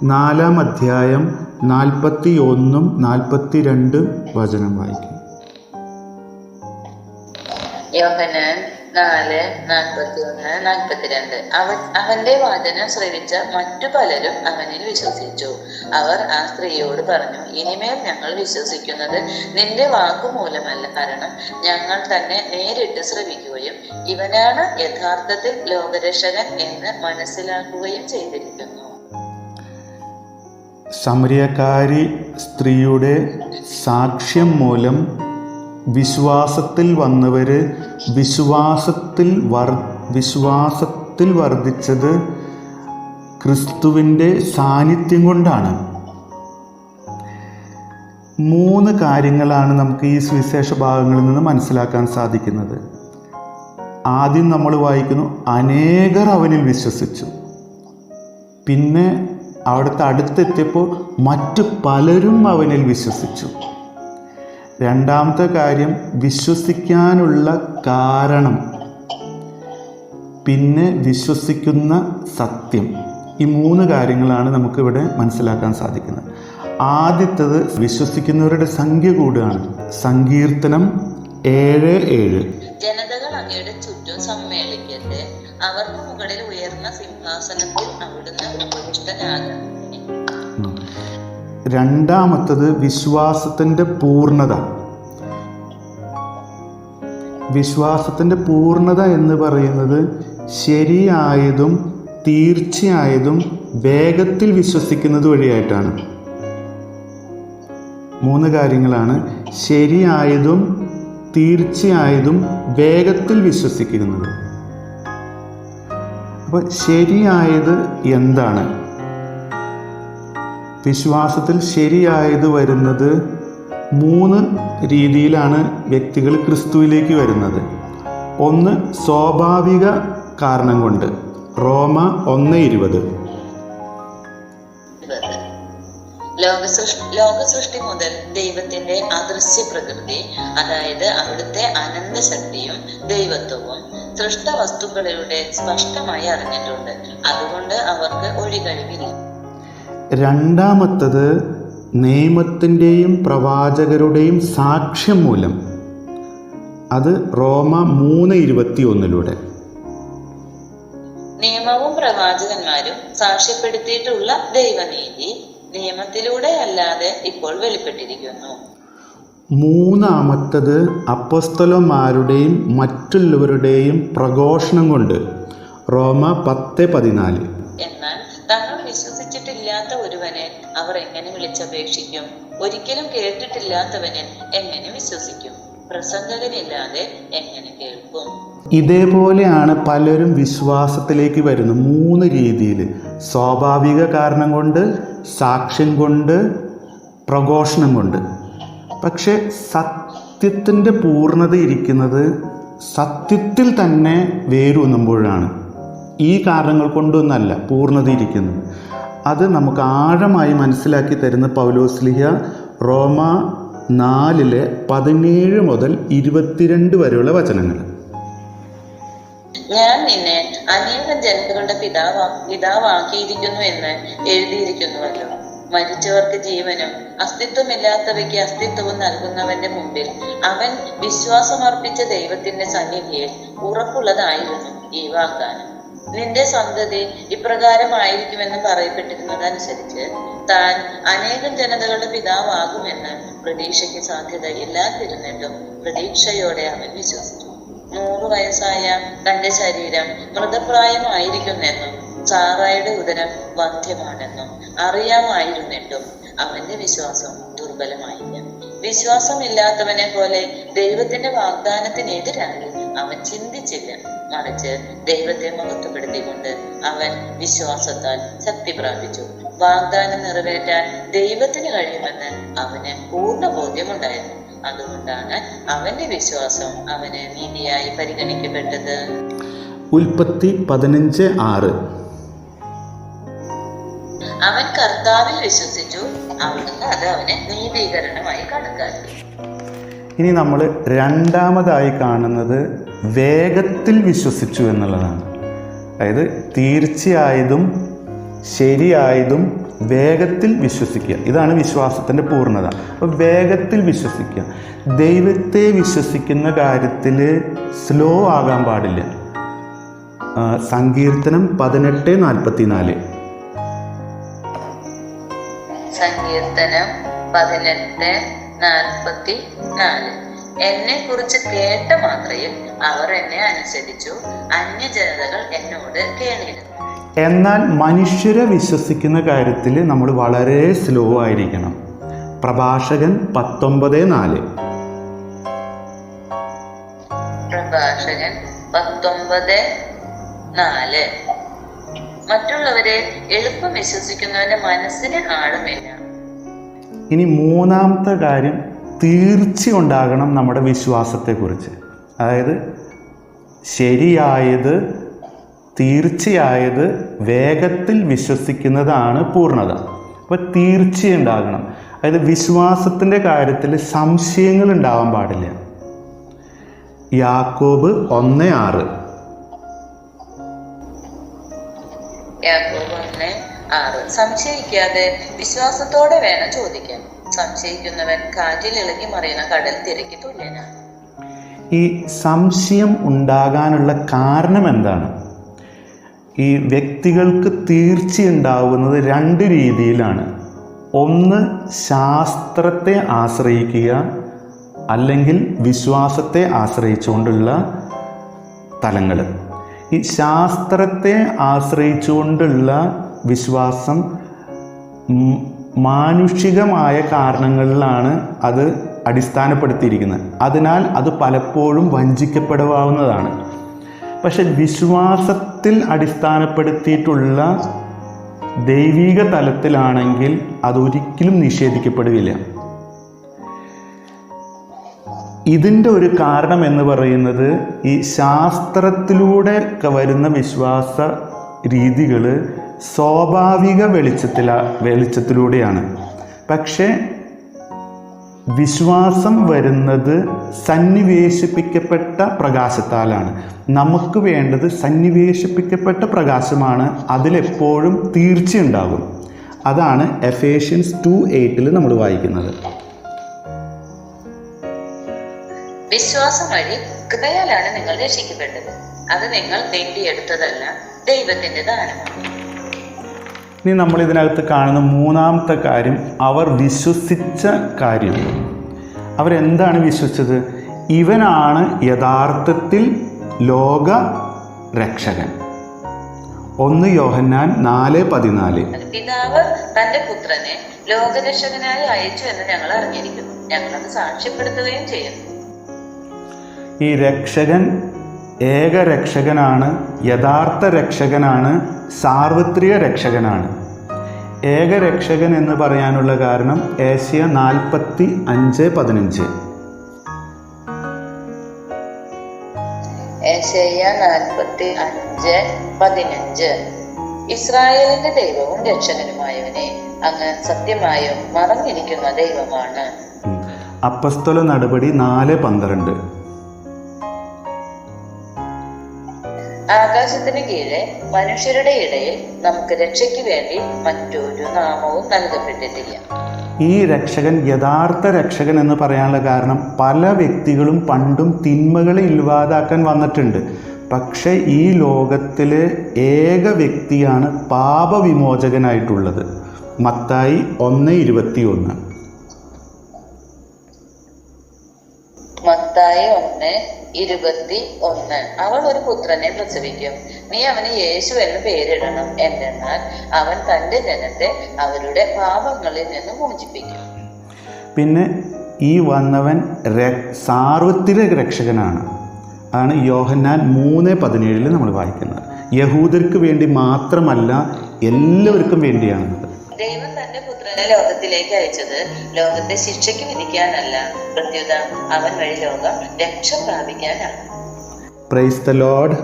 4-ാം അധ്യായം 41-42 വചനം വായിക്കും. യോഹന്നാൻ 4:41-42. അവന്റെ വചനം ശ്രവിച്ച മറ്റു പലരും അവനിൽ വിശ്വസിച്ചു. അവർ ആ സ്ത്രീയോട് പറഞ്ഞു, ഇനിമേൽ ഞങ്ങൾ വിശ്വസിക്കുന്നത് നിന്റെ വാക്കുമൂലമല്ല, കാരണം ഞങ്ങൾ തന്നെ നേരിട്ട് ശ്രവിക്കുകയും ഇവനാണ് യഥാർത്ഥത്തിൽ ലോകരക്ഷകൻ എന്ന് മനസ്സിലാക്കുകയും ചെയ്തിരിക്കുന്നു. സമരിയക്കാരി സ്ത്രീയുടെ സാക്ഷ്യം മൂലം വിശ്വാസത്തിൽ വന്നവര് വിശ്വാസത്തിൽ വർദ്ധിച്ചത് ക്രിസ്തുവിൻ്റെ സാന്നിധ്യം കൊണ്ടാണ്. 3 കാര്യങ്ങളാണ് നമുക്ക് ഈ സുവിശേഷ ഭാഗങ്ങളിൽ നിന്ന് മനസ്സിലാക്കാൻ സാധിക്കുന്നത്. ആദ്യം നമ്മൾ വായിക്കുന്നു, അനേകർ അവനിൽ വിശ്വസിച്ചു. പിന്നെ അവിടുത്തെ അടുത്തെത്തിയപ്പോൾ മറ്റു പലരും അവനിൽ വിശ്വസിച്ചു. രണ്ടാമത്തെ കാര്യം വിശ്വസിക്കാനുള്ള കാരണം, പിന്നെ വിശ്വസിക്കുന്ന സത്യം. ഈ 3 കാര്യങ്ങളാണ് നമുക്കിവിടെ മനസ്സിലാക്കാൻ സാധിക്കുന്നത്. ആദ്യത്തേത് വിശ്വസിക്കുന്നവരുടെ സംഖ്യ കൂടുകയാണ്. സങ്കീർത്തനം 7:7. ജനതകൾ അങ്ങയുടെ ചുറ്റും സമ്മേളിക്കട്ടെ, അവർക്ക് മുകളിൽ ഉയർന്ന സിംഹാസനത്തിൽ അവിടുന്ന് ഉപവിഷ്ടനാകുന്നു. രണ്ടാമത്തത് വിശ്വാസത്തിൻ്റെ പൂർണ്ണത. വിശ്വാസത്തിൻ്റെ പൂർണ്ണത എന്ന് പറയുന്നത് ശരിയായതും തീർച്ചയായതും വേഗത്തിൽ വിശ്വസിക്കുന്നത് വഴിയായിട്ടാണ്. 3 കാര്യങ്ങളാണ്: ശരിയായതും തീർച്ചയായതും വേഗത്തിൽ വിശ്വസിക്കുന്നത്. അപ്പോൾ ശരിയായത് എന്താണ്? വിശ്വാസത്തിൽ ശരിയായത് വരുന്നത് 3 രീതിയിലാണ് വ്യക്തികൾ ക്രിസ്തുവിലേക്ക് വരുന്നത്. ഒന്ന്, സ്വാഭാവിക കാരണം കൊണ്ട്. റോമ 1:20. ലോകസൃഷ്ടി മുതൽ ദൈവത്തിന്റെ അദൃശ്യ പ്രകൃതി, അതായത് അവിടുത്തെ അനന്തശക്തിയും ദൈവത്വവും സൃഷ്ട വസ്തുക്കളിലൂടെ സ്പഷ്ടമായി അറിഞ്ഞിട്ടുണ്ട്. അതുകൊണ്ട് അവർക്ക് ഒഴികഴിവില്ല. രണ്ടാമത്തത് നിയമത്തിൻ്റെയും പ്രവാചകരുടെയും സാക്ഷ്യം മൂലം. അത് റോമ 3:21. നിയമവും പ്രവാചകന്മാരും സാക്ഷ്യപ്പെടുത്തിയിട്ടുള്ള ദൈവനീതി നിയമത്തിലൂടെ അല്ലാതെ ഇപ്പോൾ വെളിപ്പെട്ടിരിക്കുന്നു. മൂന്നാമത്തത് അപ്പോസ്തലന്മാരുടെയും മറ്റുള്ളവരുടെയും പ്രഘോഷണം കൊണ്ട്. റോമ 10:14. എന്നാൽ തങ്ങൾ വിശ്വസിച്ചിട്ടില്ലാത്ത ഒരുവനെ അവർ എങ്ങനെ വിളിച്ചപേക്ഷിക്കും? ഒരിക്കലും കേട്ടിട്ടില്ലാത്തവനെ എങ്ങനെ വിശ്വസിക്കും? പ്രസംഗകനില്ലാതെ എങ്ങനെ കേൾക്കും? ഇതേപോലെയാണ് പലരും വിശ്വാസത്തിലേക്ക് വരുന്നത് 3 രീതിയിൽ: സ്വാഭാവിക കാരണം കൊണ്ട്, സാക്ഷ്യം കൊണ്ട്, പ്രഘോഷണം കൊണ്ട്. പക്ഷെ സത്യത്തിൻ്റെ പൂർണ്ണത ഇരിക്കുന്നത് സത്യത്തിൽ തന്നെ വേരൂന്നുമ്പോഴാണ്. ഈ കാരണങ്ങൾ കൊണ്ടൊന്നല്ല പൂർണ്ണത ഇരിക്കുന്നത്. അത് നമുക്ക് ആഴമായി മനസ്സിലാക്കി തരുന്ന പൗലോസ്ലീഹ റോമ 4:17 മുതൽ 22 വരെയുള്ള വചനങ്ങൾ. ഞാൻ നിന്നെ അനേകം ജനതകളുടെ പിതാവാക്കിയിരിക്കുന്നു എന്ന് എഴുതിയിരിക്കുന്നുവല്ലോ. മരിച്ചവർക്ക് ജീവനും അസ്തിത്വമില്ലാത്തവയ്ക്ക് അസ്തിത്വവും നൽകുന്നവന്റെ മുമ്പിൽ അവൻ വിശ്വാസമർപ്പിച്ച ദൈവത്തിന്റെ സന്നിധിയിൽ ഉറപ്പുള്ളതായിരുന്നു ഈ വാഗ്ദാനം. നിന്റെ സന്തതി ഇപ്രകാരമായിരിക്കുമെന്ന് പറയപ്പെട്ടിരുന്നതനുസരിച്ച് താൻ അനേകം ജനതകളുടെ പിതാവാകുമെന്ന് പ്രതീക്ഷയ്ക്ക് സാധ്യതയില്ലാതിരുന്നിട്ടും പ്രതീക്ഷയോടെ അവൻ വിശ്വസിച്ചു. 100 വയസ്സായ തന്റെ ശരീരം മൃതപ്രായമായിരിക്കുന്നെന്നും സാറായുടെ ഉദരം വന്ധ്യമാണെന്നും അറിയാമായിരുന്നിട്ടും അവന്റെ വിശ്വാസം ദുർബലമായില്ല. വിശ്വാസമില്ലാത്തവനെ പോലെ ദൈവത്തിന്റെ വാഗ്ദാനത്തിനെതിരായി അവൻ ചിന്തിച്ചില്ല. മറിച്ച് ദൈവത്തെ മഹത്വപ്പെടുത്തിക്കൊണ്ട് അവൻ വിശ്വാസത്താൽ ശക്തി പ്രാപിച്ചു. വാഗ്ദാനം നിറവേറ്റാൻ ദൈവത്തിന് കഴിയുമെന്ന് അവന് പൂർണ്ണ ബോധ്യമുണ്ടായിരുന്നു. അതുകൊണ്ടാണ് അവന്റെ വിശ്വാസം അവന് നീതിയായി പരിഗണിക്കപ്പെട്ടത്. ഉൽപ്പത്തി 15:6. അവൻ കർത്താവിൽ വിശ്വസിച്ചു, അവിടുന്ന് അത് അവന് നീതീകരണമായി കണക്കാക്കി. ഇനി നമ്മൾ രണ്ടാമതായി കാണുന്നത് വേഗത്തിൽ വിശ്വസിച്ചു എന്നുള്ളതാണ്. അതായത് തീർച്ചയായതും ശരിയായതും വേഗത്തിൽ വിശ്വസിക്കുക. ഇതാണ് വിശ്വാസത്തിൻ്റെ പൂർണ്ണത. അപ്പോൾ വേഗത്തിൽ വിശ്വസിക്കുക. ദൈവത്തെ വിശ്വസിക്കുന്ന കാര്യത്തിൽ സ്ലോ ആകാൻ പാടില്ല. സങ്കീർത്തനം 18:44. സങ്കീർത്തനം 18:44. എന്നെ കുറിച്ച് കേട്ട മാത്രയിൽ അവർ എന്നെ അനുസരിച്ചു, അന്യജനതകൾ എന്നോട് കേണിയിരുന്നു. എന്നാൽ മനുഷ്യരെ വിശ്വസിക്കുന്ന കാര്യത്തിൽ നമ്മൾ വളരെ സ്ലോ ആയിരിക്കണം. പ്രഭാഷകൻ 19:4. പ്രഭാഷകൻ 19:4. മറ്റുള്ളവരെ എളുപ്പം വിശ്വസിക്കുന്നവന്റെ മനസ്സിന് ആഴമില്ല. ഇനി മൂന്നാമത്തെ കാര്യം, തീർച്ച ഉണ്ടാകണം നമ്മുടെ വിശ്വാസത്തെക്കുറിച്ച്. അതായത് ശരിയായത്, തീർച്ചയായത്, വേഗത്തിൽ വിശ്വസിക്കുന്നതാണ് പൂർണ്ണത. അപ്പോൾ തീർച്ചയുണ്ടാകണം. അതായത് വിശ്വാസത്തിൻ്റെ കാര്യത്തിൽ സംശയങ്ങൾ ഉണ്ടാവാൻ പാടില്ല. യാക്കോബ് 1:6. യാക്കോബ് 1:6. സംശയിക്കാതെ വിശ്വാസത്തോടെ വേണം ചോദിക്കാൻ. സംശയിക്കുന്നവൻ കാറ്റിൽ ഇളകി മറിയുന്ന കടൽ തിരക്ക് തുല്യനാണ്. ഈ സംശയം ഉണ്ടാകാനുള്ള കാരണം എന്താണ്? ഈ വ്യക്തികൾക്ക് തീർച്ചയുണ്ടാവുന്നത് രണ്ട് രീതിയിലാണ്. ഒന്ന് ശാസ്ത്രത്തെ ആശ്രയിക്കുക, അല്ലെങ്കിൽ വിശ്വാസത്തെ ആശ്രയിച്ചുകൊണ്ടുള്ള തലങ്ങൾ. ഈ ശാസ്ത്രത്തെ ആശ്രയിച്ചുകൊണ്ടുള്ള വിശ്വാസം മാനുഷികമായ കാരണങ്ങളിലാണ് അത് അടിസ്ഥാനപ്പെടുത്തിയിരിക്കുന്നത്. അതിനാൽ അത് പലപ്പോഴും വഞ്ചിക്കപ്പെടാവുന്നതാണ്. പക്ഷെ വിശ്വാസത്തിൽ അടിസ്ഥാനപ്പെടുത്തിയിട്ടുള്ള ദൈവിക തലത്തിലാണെങ്കിൽ അതൊരിക്കലും നിഷേധിക്കപ്പെടുകയില്ല. ഇതിൻ്റെ ഒരു കാരണം എന്ന് പറയുന്നത് ഈ ശാസ്ത്രത്തിലൂടെ വരുന്ന വിശ്വാസ രീതികൾ സ്വാഭാവിക വെളിച്ചത്തിലൂടെയാണ്. പക്ഷേ വിശ്വാസം വരുന്നത് സന്നിവേശിപ്പിക്കപ്പെട്ട പ്രകാശത്താലാണ്. നമുക്ക് വേണ്ടത് സന്നിവേശിപ്പിക്കപ്പെട്ട പ്രകാശമാണ്. അതിലെപ്പോഴും തീർച്ചയുണ്ടാകും. അതാണ് എഫേഷ്യൻസ് 2:8 നമ്മൾ വായിക്കുന്നത്. വിശ്വാസം വഴി കൃപയാലാണ് നിങ്ങൾ രക്ഷിക്കപ്പെട്ടത്. അത് നിങ്ങൾ നേടിയെടുത്തതല്ല, ദൈവത്തിന്റെ ദാനമാണ്. ഇനി നമ്മൾ ഇതിനകത്ത് കാണുന്ന മൂന്നാമത്തെ കാര്യം, അവർ വിശ്വസിച്ച കാര്യം. അവരെന്താണ് വിശ്വസിച്ചത്? ഇവനാണ് യഥാർത്ഥത്തിൽ ലോക രക്ഷകൻ. 1 യോഹന്നാൻ 4:14. പിതാവ് തന്റെ പുത്രനെ ലോകരക്ഷകനായി അയച്ചു എന്ന് ഞങ്ങൾ അറിഞ്ഞിരിക്കുന്നു. ഞങ്ങളത് സാക്ഷ്യപ്പെടുത്തുകയും ചെയ്യുന്നു. ഈ രക്ഷകൻ ഏകരക്ഷകനാണ്, യഥാർത്ഥ രക്ഷകനാണ്, സാർവത്രിക രക്ഷകനാണ്. ഏകരക്ഷകൻ എന്ന് പറയാനുള്ള കാരണം ഏശയ്യ 45:15. ഏശയ്യ 45:15. ഇസ്രായേലിന്റെ ദൈവവും രക്ഷകനുമായവനെ, അങ്ങ് സത്യമായും മറഞ്ഞിരിക്കുന്ന ദൈവമാണ്. അപ്പസ്തല നടപടി 4:12. ആകാശത്തിന് കീഴെ മനുഷ്യരുടെ ഇടയിൽ നമുക്ക് രക്ഷയ്ക്ക് വേണ്ടി മറ്റൊരു നാമവും നൽകപ്പെട്ടിട്ടില്ല. ഈ രക്ഷകൻ യഥാർത്ഥ രക്ഷകൻ എന്ന് പറയാനുള്ള കാരണം പല വ്യക്തികളും പണ്ടും തിന്മകളെ ഇല്ലാതാക്കാൻ വന്നിട്ടുണ്ട്. പക്ഷെ ഈ ലോകത്തിലെ ഏക വ്യക്തിയാണ് പാപവിമോചകനായിട്ടുള്ളത്. മത്തായി 1:21. മത്തായി 1:21. അവൾ ഒരു പുത്രനെ പ്രസവിക്കും, നീ അവന് യേശു എന്ന് പേരിടണം. എന്തെന്നാൽ അവൻ തന്റെ ജനത്തെ അവരുടെ പാപങ്ങളിൽ നിന്ന് മോചിപ്പിക്കും. പിന്നെ ഈ വന്നവൻ സാർവത്രിക രക്ഷകനാണ്. ആണ് യോഹന്നാൻ 3:17 നമ്മൾ വായിക്കുന്നത്. യഹൂദർക്ക് വേണ്ടി മാത്രമല്ല, എല്ലാവർക്കും വേണ്ടിയാണത്. ദൈവം തന്റെ പുത്രനെ ലോകത്തിലേക്ക് അയച്ചത് ലോകത്തെ ശിക്ഷയ്ക്ക് വിധിക്കാനല്ല, പ്രത്യുത അവൻ വഴി ലോകം രക്ഷ പ്രാപിക്കാനാണ്. Praise the Lord.